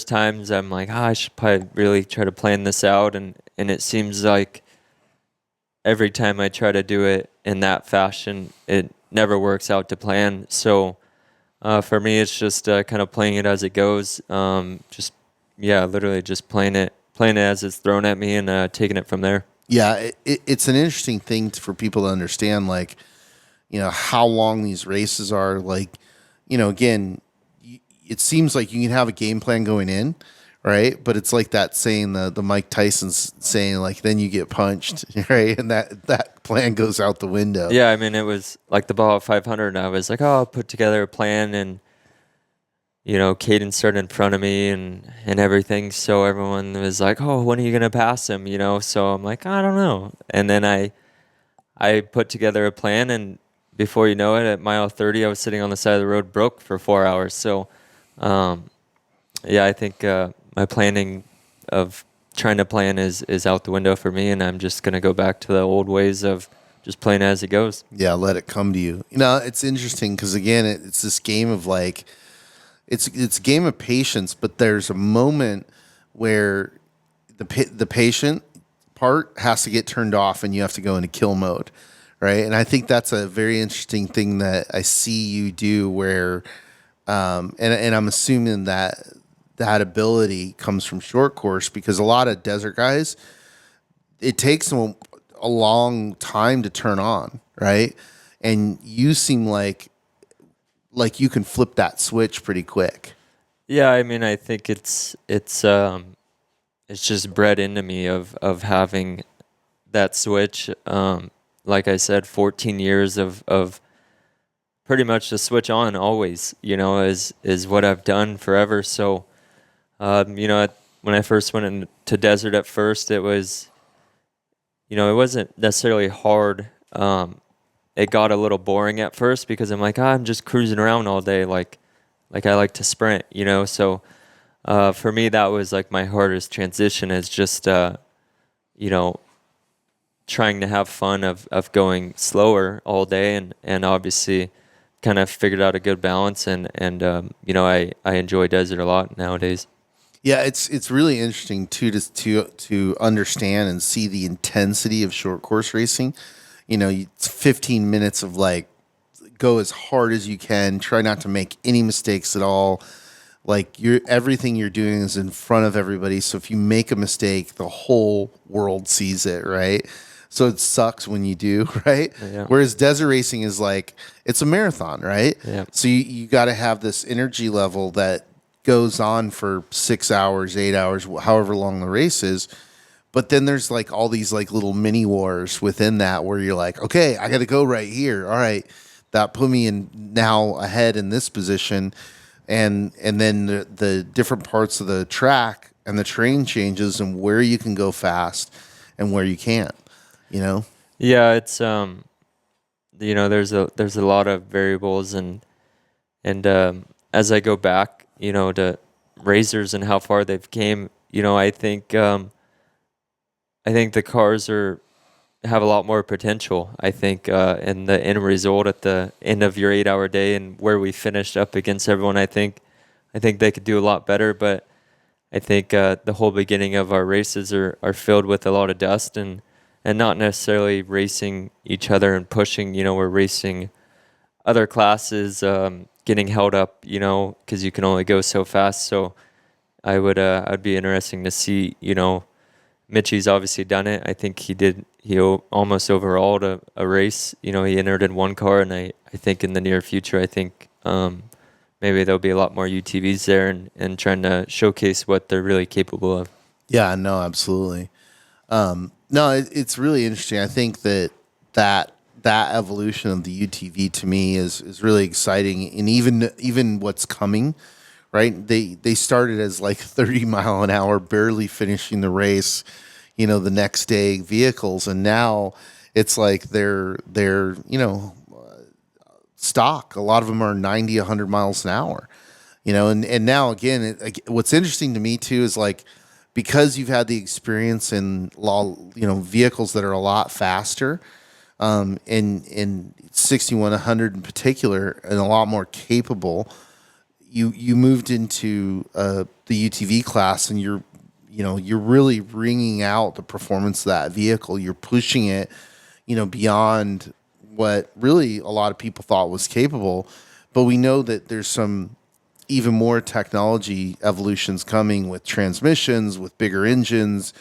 times I'm like, I should probably really try to plan this out, and it seems like every time I try to do it in that fashion, it never works out to plan. So for me, it's just kind of playing it as it goes, just literally just playing it as it's thrown at me and taking it from there. Yeah, it's an interesting thing for people to understand, like, how long these races are. Like, again, it seems like you can have a game plan going in, right? But it's like that saying, the Mike Tyson's saying, like, then you get punched, right? And that plan goes out the window. Yeah, I mean, it was like the Baja 500, and I was like, oh, I'll put together a plan, and Caden started in front of me and everything. So everyone was like, oh, when are you going to pass him? So I'm like, I don't know. And then I put together a plan, and before you know it, at mile 30, I was sitting on the side of the road broke for 4 hours. So, I think my planning of trying to plan is out the window for me, and I'm just going to go back to the old ways of just playing as it goes. Yeah, let it come to you. It's interesting because, again, it's this game of, like, it's a game of patience, but there's a moment where the patient part has to get turned off and you have to go into kill mode, right? And I think that's a very interesting thing that I see you do where, and I'm assuming that ability comes from short course, because a lot of desert guys, it takes them a long time to turn on, right? And you seem like you can flip that switch pretty quick. Yeah, I mean, I think it's just bred into me of having that switch. Like I said, 14 years of pretty much the switch on always, is what I've done forever. So, when I first went into desert at first, it was, it wasn't necessarily hard. It got a little boring at first because I'm like, I'm just cruising around all day. Like I like to sprint, So for me, that was like my hardest transition, is just, trying to have fun of going slower all day, and obviously kind of figured out a good balance. And I enjoy desert a lot nowadays. Yeah, it's really interesting too to understand and see the intensity of short course racing. It's 15 minutes of, like, go as hard as you can, try not to make any mistakes at all. Like, everything you're doing is in front of everybody. So if you make a mistake, the whole world sees it, right? So it sucks when you do, right? Yeah. Whereas desert racing is like, it's a marathon, right? Yeah. So you got to have this energy level that goes on for 6 hours, 8 hours, however long the race is. But then there's, like, all these, like, little mini wars within that where you're like, okay, I got to go right here. All right, that put me in now ahead in this position. And then the different parts of the track and the terrain changes and where you can go fast and where you can't, Yeah, it's there's a lot of variables, and as I go back, to racers and how far they've came, I think the cars have a lot more potential. I think in the end result at the end of your 8-hour day and where we finished up against everyone, I think they could do a lot better. But I think the whole beginning of our races are filled with a lot of dust and not necessarily racing each other and pushing. We're racing other classes, getting held up, because you can only go so fast. So I'd be interesting to see, Mitchie's obviously done it. I think he almost overalled a race. He entered in one car, and I think in the near future, I think maybe there'll be a lot more UTVs there and trying to showcase what they're really capable of. Yeah, no, absolutely. It's really interesting. I think that evolution of the UTV to me is really exciting, and even what's coming. Right, they started as like 30 mile an hour, barely finishing the race, the next day vehicles, and now it's like they're stock. A lot of them are 90, 100 miles an hour, and now again, what's interesting to me too is, like, because you've had the experience in vehicles that are a lot faster, and 6100 in particular, and a lot more capable. You moved into the UTV class, and you're really wringing out the performance of that vehicle. You're pushing it, beyond what really a lot of people thought was capable. But we know that there's some even more technology evolutions coming with transmissions, with bigger engines,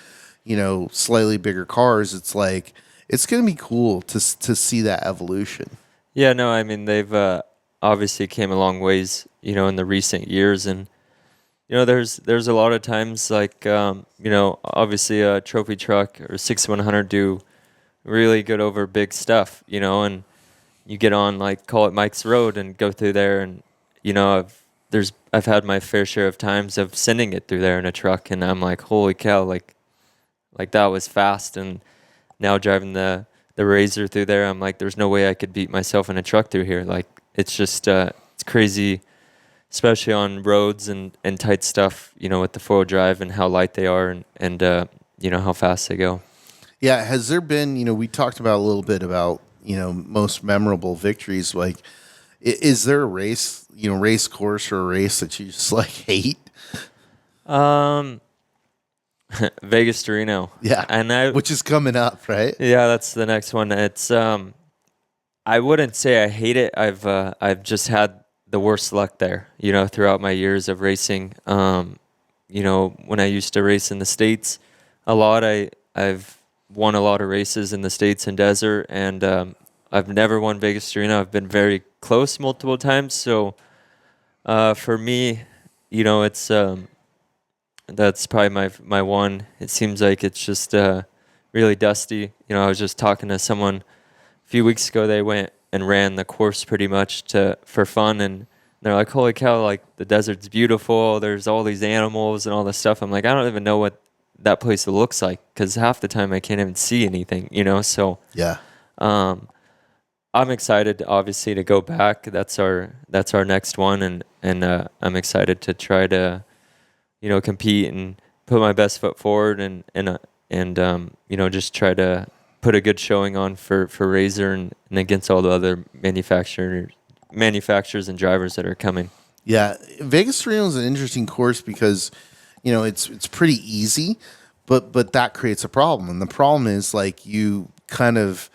slightly bigger cars. It's like, it's going to be cool to see that evolution. Yeah, no, I mean, they've obviously came a long ways, in the recent years. And, there's a lot of times like, obviously a trophy truck or 6100 do really good over big stuff, and you get on, like, call it Mike's Road and go through there. And, I've had my fair share of times of sending it through there in a truck. And I'm like, holy cow, like that was fast. And now driving the Razor through there, I'm like, there's no way I could beat myself in a truck through here. Like, it's just, it's crazy, especially on roads and tight stuff, with the 4-wheel drive and how light they are and how fast they go. Yeah. Has there been, we talked about a little bit about, most memorable victories. Like, is there a race, race course or a race that you just like hate? Vegas to Reno. Yeah. And which is coming up, right? Yeah, that's the next one. It's I wouldn't say I hate it. I've just had the worst luck there, throughout my years of racing. When I used to race in the States a lot, I've won a lot of races in the States and desert, and I've never won Vegas to Reno. I've been very close multiple times. So for me, it's that's probably my one. It seems like it's just really dusty. I was just talking to someone a few weeks ago. They went and ran the course pretty much for fun, and they're like, holy cow, like, the desert's beautiful. There's all these animals and all this stuff. I'm like, I don't even know what that place looks like, because half the time I can't even see anything, So yeah. I'm excited, obviously, to go back. That's our next one, and I'm excited to try to, compete and put my best foot forward and just try to put a good showing on for Razor and against all the other manufacturers and drivers that are coming. Yeah, Vegas to Reno is an interesting course because, it's pretty easy, but that creates a problem. And the problem is, like, you kind of,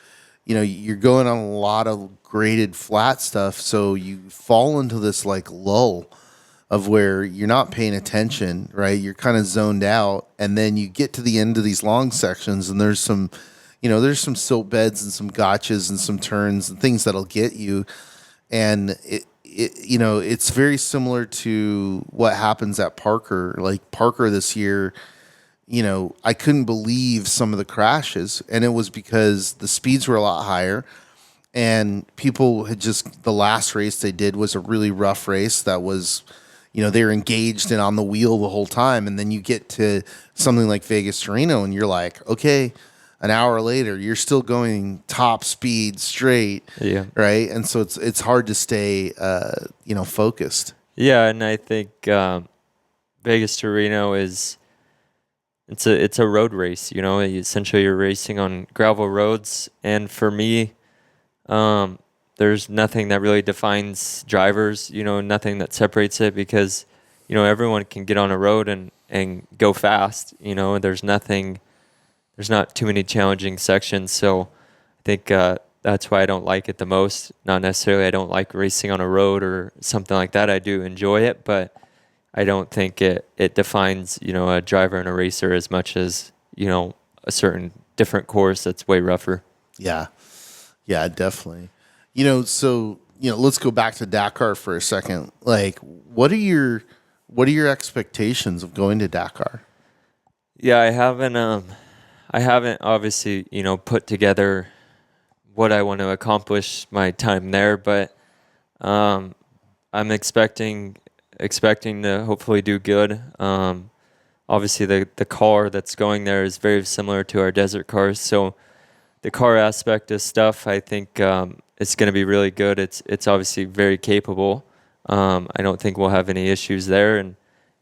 you're going on a lot of graded flat stuff, so you fall into this, like, lull of where you're not paying attention, right? You're kind of zoned out, and then you get to the end of these long sections, and there's some silt beds and some gotchas and some turns and things that'll get you. And it's very similar to what happens at Parker. Like, Parker this year, I couldn't believe some of the crashes, and it was because the speeds were a lot higher, and people had the last race they did was a really rough race that was, they were engaged and on the wheel the whole time. And then you get to something like Vegas to Reno, and you're like, okay, an hour later, you're still going top speed straight. Yeah. Right. And so it's hard to stay, focused. Yeah. And I think Vegas to Reno it's a road race, essentially you're racing on gravel roads. And for me, there's nothing that really defines drivers, nothing that separates it, because, everyone can get on a road and go fast, there's not too many challenging sections. So I think that's why I don't like it the most. Not necessarily I don't like racing on a road or something like that. I do enjoy it, but I don't think it defines, a driver and a racer as much as, a certain different course that's way rougher. Yeah. Yeah, definitely. So, let's go back to Dakar for a second. Like, what are your expectations of going to Dakar? Yeah, I haven't obviously, put together what I want to accomplish my time there, but I'm expecting to hopefully do good. Obviously, the car that's going there is very similar to our desert cars, so the car aspect of stuff, I think it's going to be really good. It's obviously very capable. I don't think we'll have any issues there, and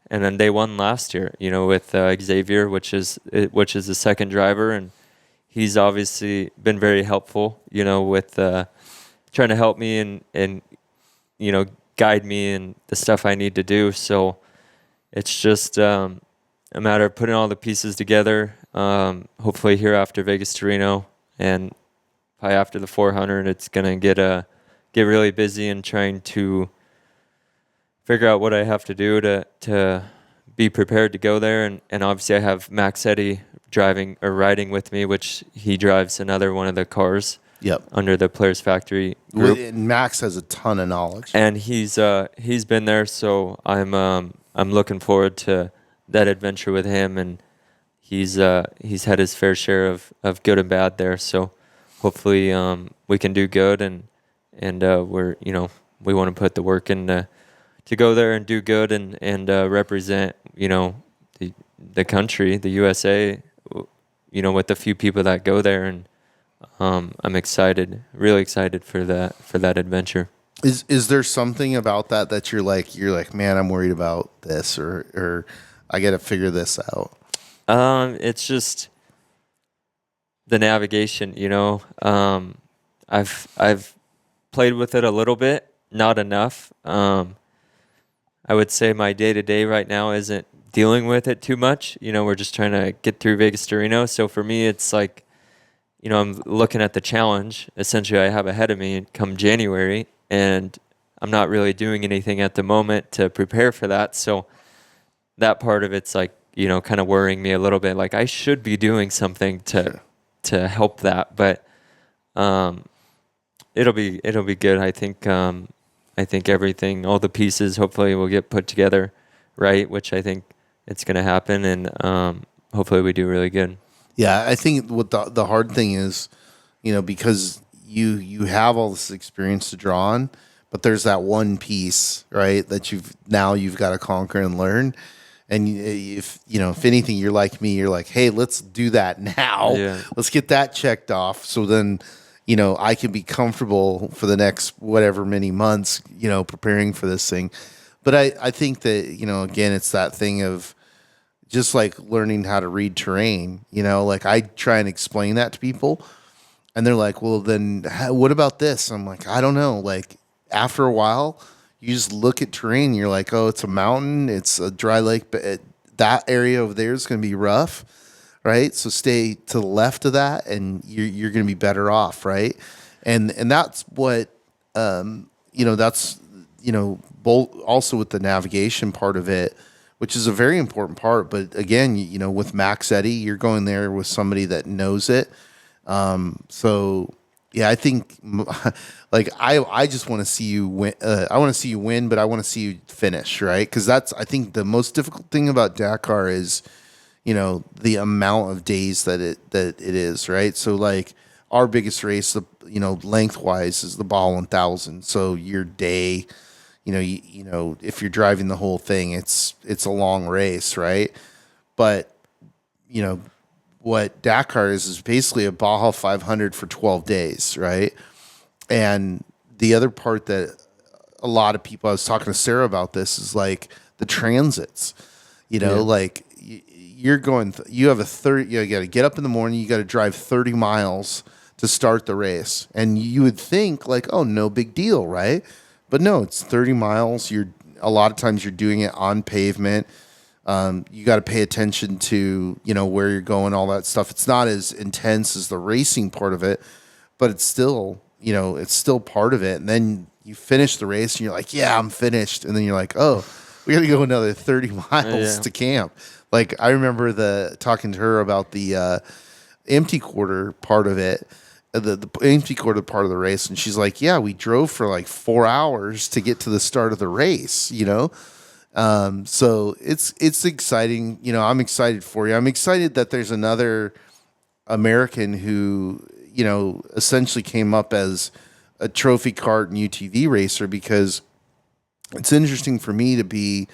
then they won last year, with Xavier, which is the second driver, and he's obviously been very helpful, with trying to help me and guide me in the stuff I need to do. So it's just a matter of putting all the pieces together. Hopefully here after Vegas to Reno, and probably after the 400, it's gonna get really busy and trying to figure out what I have to do to be prepared to go there. And obviously I have Max Eddy driving or riding with me, which he drives another one of the cars. Yep. Under the Polaris Factory group. Max has a ton of knowledge, and he's been there, so I'm looking forward to that adventure with him, and he's had his fair share of good and bad there, so hopefully we can do good, and we're we want to put the work in to go there and do good and represent the country, the USA, with the few people that go there, and I'm excited, really excited for that adventure. Is there something about that you're like, man, I'm worried about this, or I got to figure this out? It's just the navigation, I've played with it a little bit, not enough. I would say my day-to-day right now isn't dealing with it too much. We're just trying to get through Vegas to Reno. So for me, it's like, I'm looking at the challenge essentially I have ahead of me come January, and I'm not really doing anything at the moment to prepare for that. So that part of it's like, kind of worrying me a little bit. Like I should be doing something to help that, but it'll be good. I think everything, all the pieces, hopefully will get put together right, which I think it's going to happen, and hopefully we do really good. Yeah, I think what the hard thing is, because you have all this experience to draw on, but there's that one piece, right, that you've got to conquer and learn. And if anything, you're like me, you're like, hey, let's do that now. Yeah. Let's get that checked off. So then, I can be comfortable for the next whatever many months, preparing for this thing. But I think that, again, it's that thing of just like learning how to read terrain, like I try and explain that to people and they're like, well, then what about this? I'm like, I don't know. Like after a while, you just look at terrain and you're like, oh, it's a mountain, it's a dry lake, but that area over there is going to be rough, right? So stay to the left of that and you're going to be better off, right? And that's what, that's, both also with the navigation part of it, which is a very important part. But again, with Max Eddy, you're going there with somebody that knows it. So yeah, I think like I just want to see you win. I want to see you win, but I want to see you finish, right? Because that's, I think, the most difficult thing about Dakar is, the amount of days that it is, right? So like our biggest race, lengthwise is the Baja 1000. So your day, if you're driving the whole thing, it's a long race, right? But what Dakar is basically a Baja 500 for 12 days, right? And the other part that a lot of people, I was talking to Sarah about this, is like the transits. Like you're going, you have you got to get up in the morning, you got to drive 30 miles to start the race, and you would think like, oh, no big deal, right? But no, it's 30 miles. A lot of times you're doing it on pavement. You got to pay attention to, where you're going, all that stuff. It's not as intense as the racing part of it, but it's still, it's still part of it. And then you finish the race and you're like, yeah, I'm finished. And then you're like, oh, we got to go another 30 miles to camp. Like I remember talking to her about the empty quarter part of it. The empty quarter part of the race, and she's like, yeah, we drove for like 4 hours to get to the start of the race, so it's exciting. I'm excited for you. I'm excited that there's another American who, essentially came up as a Trophy Kart and UTV racer, because it's interesting for me to be,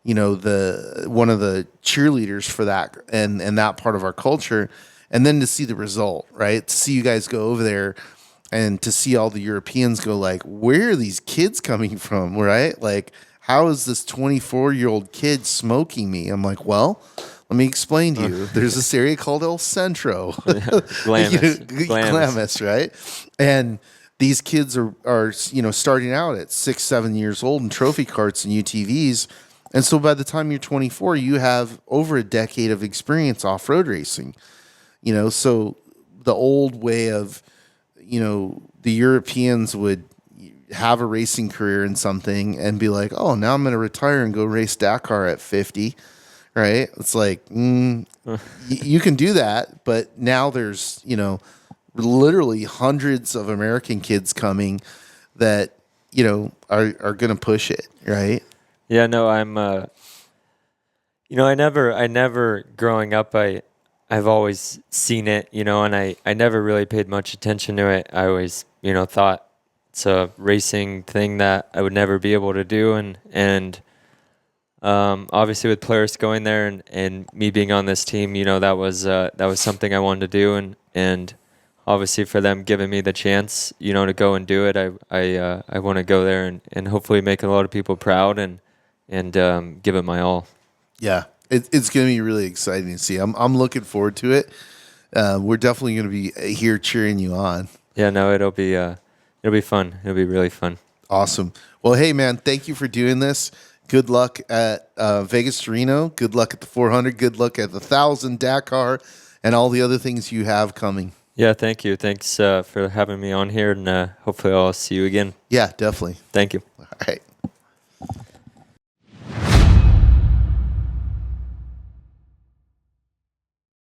the one of the cheerleaders for that and that part of our culture. And then to see the result, right? To see you guys go over there and to see all the Europeans go like, where are these kids coming from, right? Like, how is this 24-year-old kid smoking me? I'm like, well, let me explain to you. There's this area called El Centro. Glamis, right? And these kids are starting out at 6-7 years old in trophy karts and UTVs. And so by the time you're 24, you have over a decade of experience off-road racing. So the old way of, the Europeans would have a racing career in something and be like, oh, now I'm going to retire and go race Dakar at 50, right? It's like, you can do that, but now there's, literally hundreds of American kids coming that, are going to push it, right? Yeah, no, I'm, I never growing up, I've always seen it, and I never really paid much attention to it. I always, thought it's a racing thing that I would never be able to do. And obviously with Polaris going there and me being on this team, that was something I wanted to do. And obviously for them giving me the chance, to go and do it, I want to go there and hopefully make a lot of people proud and give it my all. Yeah, it's going to be really exciting to see. I'm looking forward to it. We're definitely going to be here cheering you on. Yeah, no, it'll be fun. It'll be really fun. Awesome. Well, hey, man, thank you for doing this. Good luck at Vegas to Reno. Good luck at the 400. Good luck at the 1,000 Dakar and all the other things you have coming. Yeah, thank you. Thanks for having me on here, and hopefully I'll see you again. Yeah, definitely. Thank you. All right.